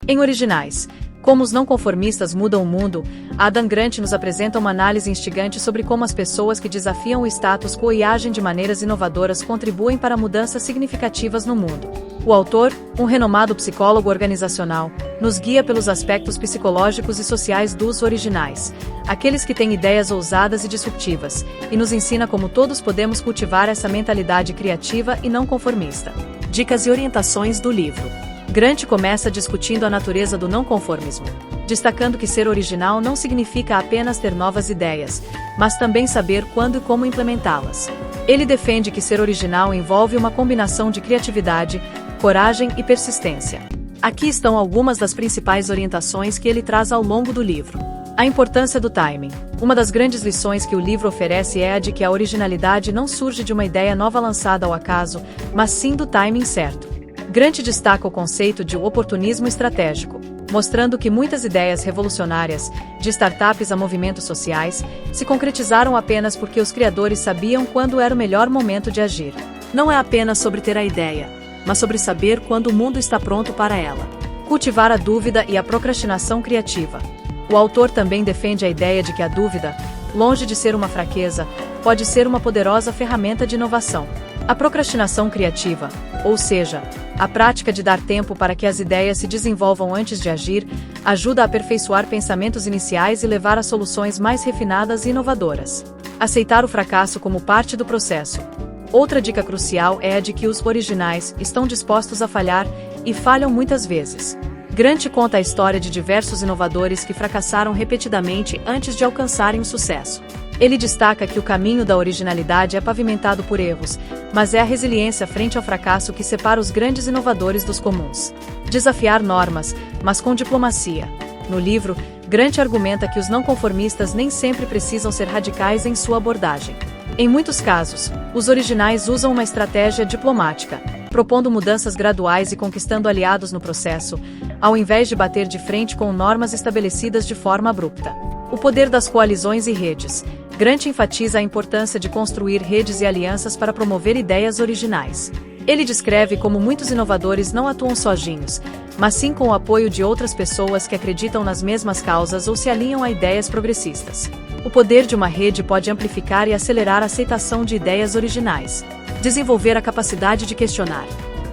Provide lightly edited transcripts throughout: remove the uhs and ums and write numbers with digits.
Em Originais, Como os Não Conformistas Mudam o Mundo, Adam Grant nos apresenta uma análise instigante sobre como as pessoas que desafiam o status quo e agem de maneiras inovadoras contribuem para mudanças significativas no mundo. O autor, um renomado psicólogo organizacional, nos guia pelos aspectos psicológicos e sociais dos originais, aqueles que têm ideias ousadas e disruptivas, e nos ensina como todos podemos cultivar essa mentalidade criativa e não conformista. Dicas e orientações do livro. Grant começa discutindo a natureza do não conformismo, destacando que ser original não significa apenas ter novas ideias, mas também saber quando e como implementá-las. Ele defende que ser original envolve uma combinação de criatividade, coragem e persistência. Aqui estão algumas das principais orientações que ele traz ao longo do livro. A importância do timing. Uma das grandes lições que o livro oferece é a de que a originalidade não surge de uma ideia nova lançada ao acaso, mas sim do timing certo. Grant destaca o conceito de oportunismo estratégico, mostrando que muitas ideias revolucionárias, de startups a movimentos sociais, se concretizaram apenas porque os criadores sabiam quando era o melhor momento de agir. Não é apenas sobre ter a ideia, mas sobre saber quando o mundo está pronto para ela. Cultivar a dúvida e a procrastinação criativa. O autor também defende a ideia de que a dúvida, longe de ser uma fraqueza, pode ser uma poderosa ferramenta de inovação. A procrastinação criativa, ou seja, a prática de dar tempo para que as ideias se desenvolvam antes de agir, ajuda a aperfeiçoar pensamentos iniciais e levar a soluções mais refinadas e inovadoras. Aceitar o fracasso como parte do processo. Outra dica crucial é a de que os originais estão dispostos a falhar, e falham muitas vezes. Grant conta a história de diversos inovadores que fracassaram repetidamente antes de alcançarem o sucesso. Ele destaca que o caminho da originalidade é pavimentado por erros, mas é a resiliência frente ao fracasso que separa os grandes inovadores dos comuns. Desafiar normas, mas com diplomacia. No livro, Grant argumenta que os não conformistas nem sempre precisam ser radicais em sua abordagem. Em muitos casos, os originais usam uma estratégia diplomática, propondo mudanças graduais e conquistando aliados no processo, ao invés de bater de frente com normas estabelecidas de forma abrupta. O poder das coalizões e redes. Grant enfatiza a importância de construir redes e alianças para promover ideias originais. Ele descreve como muitos inovadores não atuam sozinhos, mas sim com o apoio de outras pessoas que acreditam nas mesmas causas ou se alinham a ideias progressistas. O poder de uma rede pode amplificar e acelerar a aceitação de ideias originais. Desenvolver a capacidade de questionar.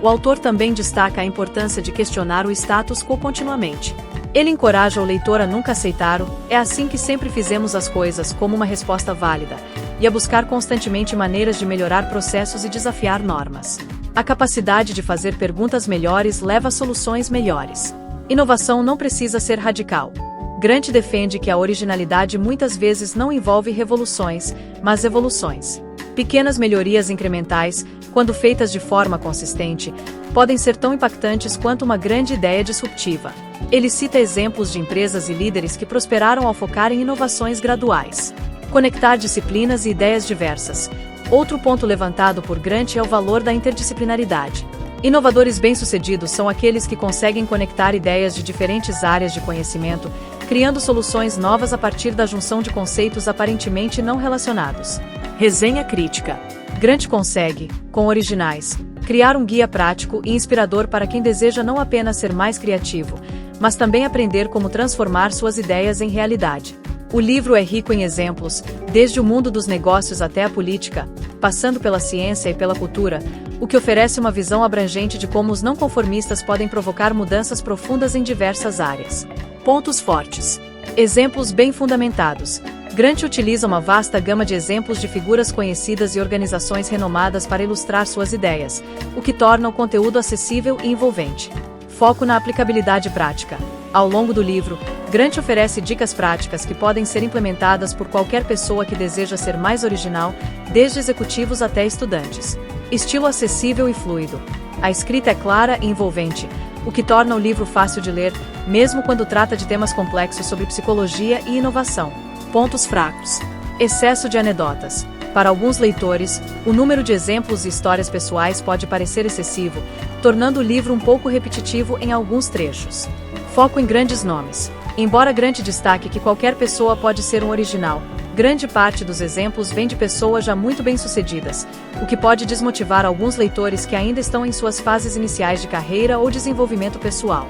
O autor também destaca a importância de questionar o status quo continuamente. Ele encoraja o leitor a nunca aceitar o "é assim que sempre fizemos as coisas" como uma resposta válida, e a buscar constantemente maneiras de melhorar processos e desafiar normas. A capacidade de fazer perguntas melhores leva a soluções melhores. Inovação não precisa ser radical. Grant defende que a originalidade muitas vezes não envolve revoluções, mas evoluções. Pequenas melhorias incrementais, quando feitas de forma consistente, podem ser tão impactantes quanto uma grande ideia disruptiva. Ele cita exemplos de empresas e líderes que prosperaram ao focar em inovações graduais. Conectar disciplinas e ideias diversas. Outro ponto levantado por Grant é o valor da interdisciplinaridade. Inovadores bem-sucedidos são aqueles que conseguem conectar ideias de diferentes áreas de conhecimento, criando soluções novas a partir da junção de conceitos aparentemente não relacionados. Resenha crítica. Grant consegue, com originais, criar um guia prático e inspirador para quem deseja não apenas ser mais criativo, mas também aprender como transformar suas ideias em realidade. O livro é rico em exemplos, desde o mundo dos negócios até a política, passando pela ciência e pela cultura, o que oferece uma visão abrangente de como os não conformistas podem provocar mudanças profundas em diversas áreas. Pontos fortes. Exemplos bem fundamentados. Grant utiliza uma vasta gama de exemplos de figuras conhecidas e organizações renomadas para ilustrar suas ideias, o que torna o conteúdo acessível e envolvente. Foco na aplicabilidade prática. Ao longo do livro, Grant oferece dicas práticas que podem ser implementadas por qualquer pessoa que deseja ser mais original, desde executivos até estudantes. Estilo acessível e fluido. A escrita é clara e envolvente, o que torna o livro fácil de ler, mesmo quando trata de temas complexos sobre psicologia e inovação. Pontos fracos. Excesso de anedotas. Para alguns leitores, o número de exemplos e histórias pessoais pode parecer excessivo, tornando o livro um pouco repetitivo em alguns trechos. Foco em grandes nomes. Embora Grant destaque que qualquer pessoa pode ser um original, grande parte dos exemplos vem de pessoas já muito bem-sucedidas, o que pode desmotivar alguns leitores que ainda estão em suas fases iniciais de carreira ou desenvolvimento pessoal.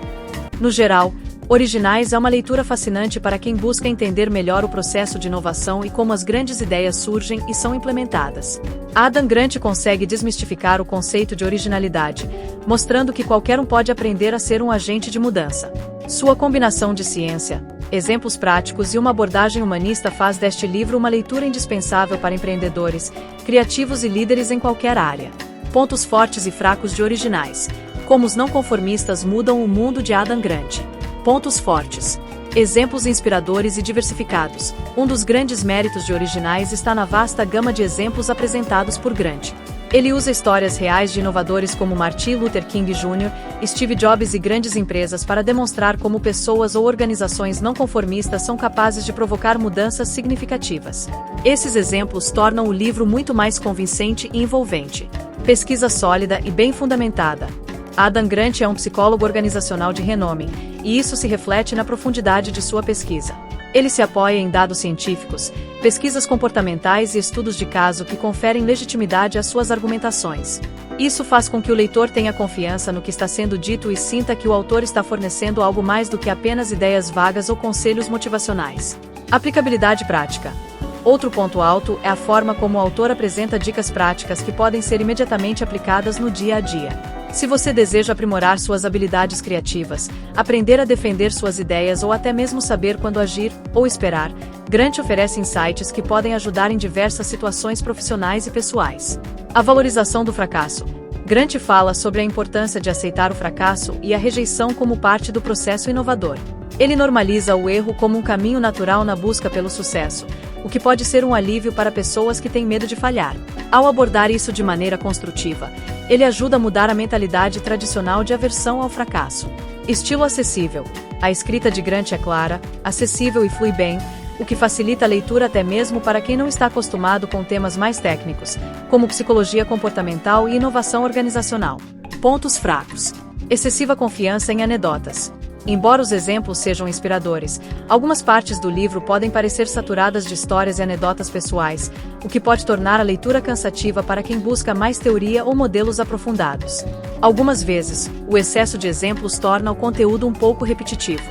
No geral, Originais é uma leitura fascinante para quem busca entender melhor o processo de inovação e como as grandes ideias surgem e são implementadas. Adam Grant consegue desmistificar o conceito de originalidade, mostrando que qualquer um pode aprender a ser um agente de mudança. Sua combinação de ciência, exemplos práticos e uma abordagem humanista faz deste livro uma leitura indispensável para empreendedores, criativos e líderes em qualquer área. Pontos fortes e fracos de Originais. Como os não conformistas mudam o mundo de Adam Grant. Pontos fortes. Exemplos inspiradores e diversificados. Um dos grandes méritos de Originais está na vasta gama de exemplos apresentados por Grant. Ele usa histórias reais de inovadores como Martin Luther King Jr., Steve Jobs e grandes empresas para demonstrar como pessoas ou organizações não conformistas são capazes de provocar mudanças significativas. Esses exemplos tornam o livro muito mais convincente e envolvente. Pesquisa sólida e bem fundamentada. Adam Grant é um psicólogo organizacional de renome, e isso se reflete na profundidade de sua pesquisa. Ele se apoia em dados científicos, pesquisas comportamentais e estudos de caso que conferem legitimidade às suas argumentações. Isso faz com que o leitor tenha confiança no que está sendo dito e sinta que o autor está fornecendo algo mais do que apenas ideias vagas ou conselhos motivacionais. Aplicabilidade prática. Outro ponto alto é a forma como o autor apresenta dicas práticas que podem ser imediatamente aplicadas no dia a dia. Se você deseja aprimorar suas habilidades criativas, aprender a defender suas ideias ou até mesmo saber quando agir ou esperar, Grant oferece insights que podem ajudar em diversas situações profissionais e pessoais. A valorização do fracasso. Grant fala sobre a importância de aceitar o fracasso e a rejeição como parte do processo inovador. Ele normaliza o erro como um caminho natural na busca pelo sucesso, o que pode ser um alívio para pessoas que têm medo de falhar. Ao abordar isso de maneira construtiva, ele ajuda a mudar a mentalidade tradicional de aversão ao fracasso. Estilo acessível. A escrita de Grant é clara, acessível e flui bem, o que facilita a leitura até mesmo para quem não está acostumado com temas mais técnicos, como psicologia comportamental e inovação organizacional. Pontos fracos. Excessiva confiança em anedotas. Embora os exemplos sejam inspiradores, algumas partes do livro podem parecer saturadas de histórias e anedotas pessoais, o que pode tornar a leitura cansativa para quem busca mais teoria ou modelos aprofundados. Algumas vezes, o excesso de exemplos torna o conteúdo um pouco repetitivo.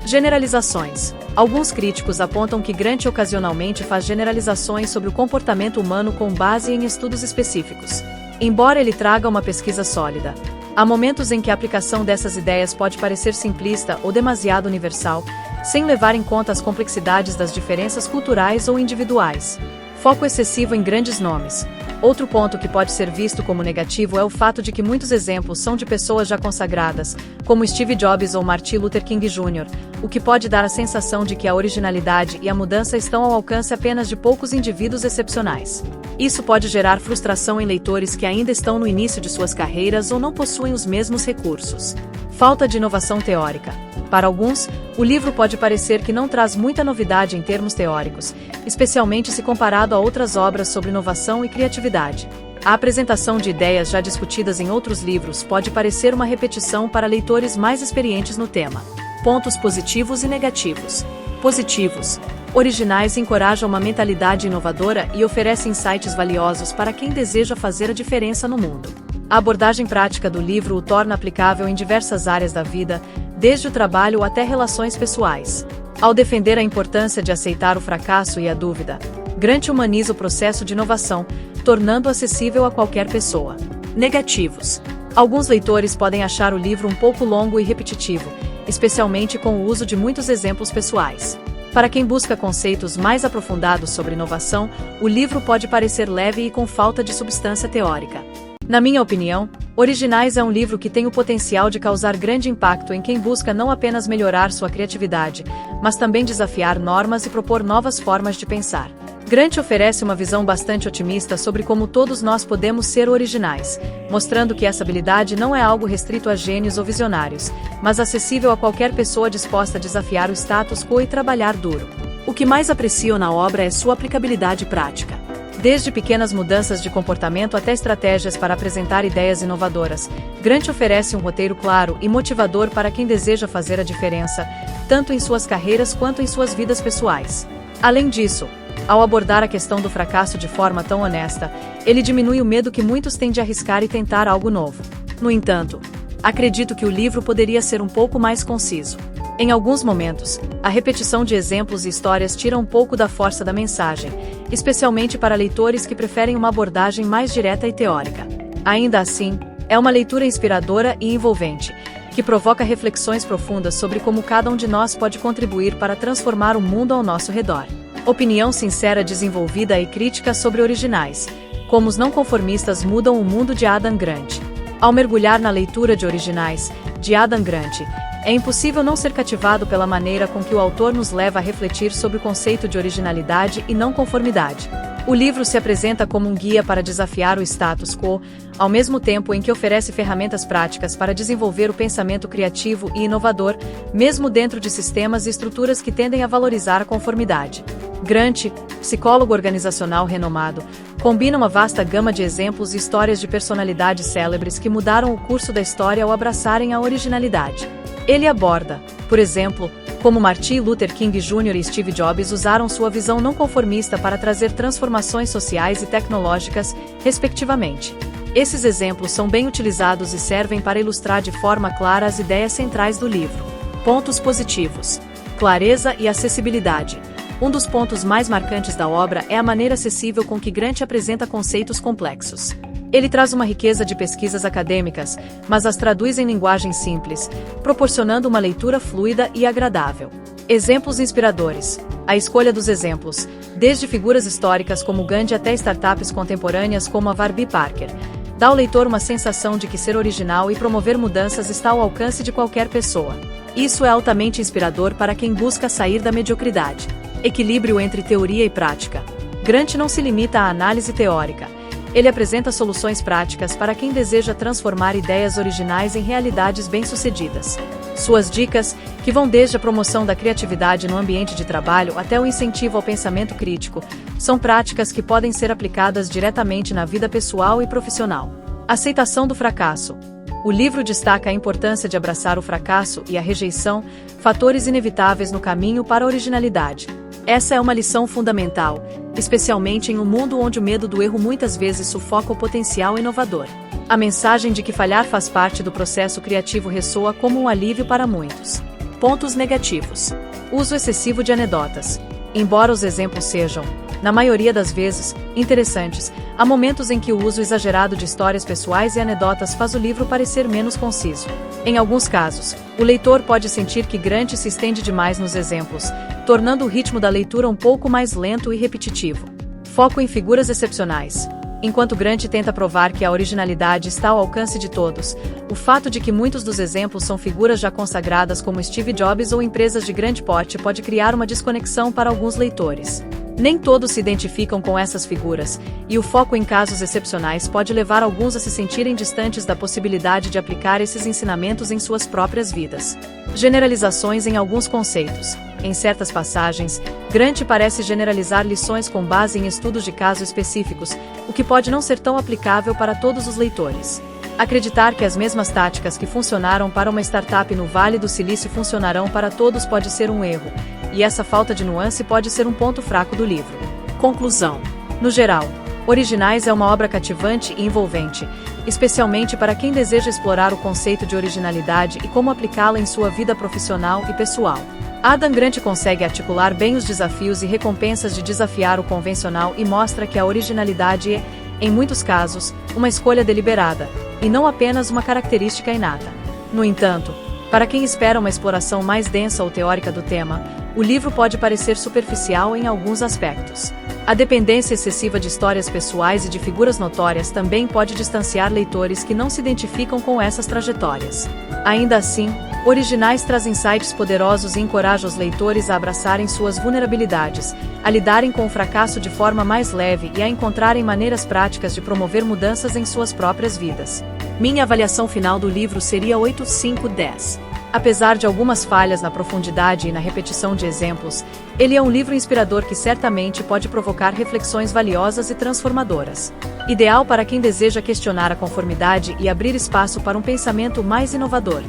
Generalizações. Alguns críticos apontam que Grant ocasionalmente faz generalizações sobre o comportamento humano com base em estudos específicos. Embora ele traga uma pesquisa sólida, há momentos em que a aplicação dessas ideias pode parecer simplista ou demasiado universal, sem levar em conta as complexidades das diferenças culturais ou individuais. Foco excessivo em grandes nomes. Outro ponto que pode ser visto como negativo é o fato de que muitos exemplos são de pessoas já consagradas, como Steve Jobs ou Martin Luther King Jr., o que pode dar a sensação de que a originalidade e a mudança estão ao alcance apenas de poucos indivíduos excepcionais. Isso pode gerar frustração em leitores que ainda estão no início de suas carreiras ou não possuem os mesmos recursos. Falta de inovação teórica. Para alguns, o livro pode parecer que não traz muita novidade em termos teóricos, especialmente se comparado a outras obras sobre inovação e criatividade. A apresentação de ideias já discutidas em outros livros pode parecer uma repetição para leitores mais experientes no tema. Pontos positivos e negativos. Positivos. Originais encorajam uma mentalidade inovadora e oferecem insights valiosos para quem deseja fazer a diferença no mundo. A abordagem prática do livro o torna aplicável em diversas áreas da vida, desde o trabalho até relações pessoais. Ao defender a importância de aceitar o fracasso e a dúvida, Grant humaniza o processo de inovação, tornando-o acessível a qualquer pessoa. Negativos. Alguns leitores podem achar o livro um pouco longo e repetitivo, especialmente com o uso de muitos exemplos pessoais. Para quem busca conceitos mais aprofundados sobre inovação, o livro pode parecer leve e com falta de substância teórica. Na minha opinião, Originais é um livro que tem o potencial de causar grande impacto em quem busca não apenas melhorar sua criatividade, mas também desafiar normas e propor novas formas de pensar. Grant oferece uma visão bastante otimista sobre como todos nós podemos ser originais, mostrando que essa habilidade não é algo restrito a gênios ou visionários, mas acessível a qualquer pessoa disposta a desafiar o status quo e trabalhar duro. O que mais aprecio na obra é sua aplicabilidade prática. Desde pequenas mudanças de comportamento até estratégias para apresentar ideias inovadoras, Grant oferece um roteiro claro e motivador para quem deseja fazer a diferença, tanto em suas carreiras quanto em suas vidas pessoais. Além disso, ao abordar a questão do fracasso de forma tão honesta, ele diminui o medo que muitos têm de arriscar e tentar algo novo. No entanto, acredito que o livro poderia ser um pouco mais conciso. Em alguns momentos, a repetição de exemplos e histórias tira um pouco da força da mensagem, especialmente para leitores que preferem uma abordagem mais direta e teórica. Ainda assim, é uma leitura inspiradora e envolvente, que provoca reflexões profundas sobre como cada um de nós pode contribuir para transformar o mundo ao nosso redor. Opinião sincera desenvolvida e crítica sobre originais, como os não conformistas mudam o mundo de Adam Grant. Ao mergulhar na leitura de Originais, de Adam Grant, é impossível não ser cativado pela maneira com que o autor nos leva a refletir sobre o conceito de originalidade e não conformidade. O livro se apresenta como um guia para desafiar o status quo, ao mesmo tempo em que oferece ferramentas práticas para desenvolver o pensamento criativo e inovador, mesmo dentro de sistemas e estruturas que tendem a valorizar a conformidade. Grant, psicólogo organizacional renomado, combina uma vasta gama de exemplos e histórias de personalidades célebres que mudaram o curso da história ao abraçarem a originalidade. Ele aborda, por exemplo, como Martin Luther King Jr. e Steve Jobs usaram sua visão não conformista para trazer transformações sociais e tecnológicas, respectivamente. Esses exemplos são bem utilizados e servem para ilustrar de forma clara as ideias centrais do livro. Pontos positivos: clareza e acessibilidade. Um dos pontos mais marcantes da obra é a maneira acessível com que Grant apresenta conceitos complexos. Ele traz uma riqueza de pesquisas acadêmicas, mas as traduz em linguagem simples, proporcionando uma leitura fluida e agradável. Exemplos inspiradores. A escolha dos exemplos, desde figuras históricas como Gandhi até startups contemporâneas como a Warby Parker, dá ao leitor uma sensação de que ser original e promover mudanças está ao alcance de qualquer pessoa. Isso é altamente inspirador para quem busca sair da mediocridade. Equilíbrio entre teoria e prática. Grant não se limita à análise teórica. Ele apresenta soluções práticas para quem deseja transformar ideias originais em realidades bem-sucedidas. Suas dicas, que vão desde a promoção da criatividade no ambiente de trabalho até o incentivo ao pensamento crítico, são práticas que podem ser aplicadas diretamente na vida pessoal e profissional. Aceitação do fracasso. O livro destaca a importância de abraçar o fracasso e a rejeição, fatores inevitáveis no caminho para a originalidade. Essa é uma lição fundamental, especialmente em um mundo onde o medo do erro muitas vezes sufoca o potencial inovador. A mensagem de que falhar faz parte do processo criativo ressoa como um alívio para muitos. Pontos negativos: uso excessivo de anedotas. Embora os exemplos sejam, na maioria das vezes, interessantes, há momentos em que o uso exagerado de histórias pessoais e anedotas faz o livro parecer menos conciso. Em alguns casos, o leitor pode sentir que Grant se estende demais nos exemplos, tornando o ritmo da leitura um pouco mais lento e repetitivo. Foco em figuras excepcionais. Enquanto Grant tenta provar que a originalidade está ao alcance de todos, o fato de que muitos dos exemplos são figuras já consagradas como Steve Jobs ou empresas de grande porte pode criar uma desconexão para alguns leitores. Nem todos se identificam com essas figuras, e o foco em casos excepcionais pode levar alguns a se sentirem distantes da possibilidade de aplicar esses ensinamentos em suas próprias vidas. Generalizações em alguns conceitos. Em certas passagens, Grant parece generalizar lições com base em estudos de casos específicos, o que pode não ser tão aplicável para todos os leitores. Acreditar que as mesmas táticas que funcionaram para uma startup no Vale do Silício funcionarão para todos pode ser um erro, e essa falta de nuance pode ser um ponto fraco do livro. Conclusão. No geral, Originais é uma obra cativante e envolvente, especialmente para quem deseja explorar o conceito de originalidade e como aplicá-la em sua vida profissional e pessoal. Adam Grant consegue articular bem os desafios e recompensas de desafiar o convencional e mostra que a originalidade é, em muitos casos, uma escolha deliberada, e não apenas uma característica inata. No entanto, para quem espera uma exploração mais densa ou teórica do tema, o livro pode parecer superficial em alguns aspectos. A dependência excessiva de histórias pessoais e de figuras notórias também pode distanciar leitores que não se identificam com essas trajetórias. Ainda assim, Originais traz insights poderosos e encoraja os leitores a abraçarem suas vulnerabilidades, a lidarem com o fracasso de forma mais leve e a encontrarem maneiras práticas de promover mudanças em suas próprias vidas. Minha avaliação final do livro seria 8/10. Apesar de algumas falhas na profundidade e na repetição de exemplos, ele é um livro inspirador que certamente pode provocar reflexões valiosas e transformadoras. Ideal para quem deseja questionar a conformidade e abrir espaço para um pensamento mais inovador.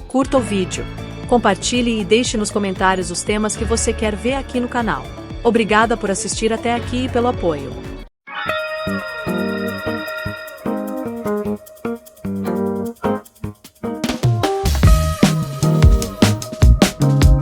Curta o vídeo, compartilhe e deixe nos comentários os temas que você quer ver aqui no canal. Obrigada por assistir até aqui e pelo apoio.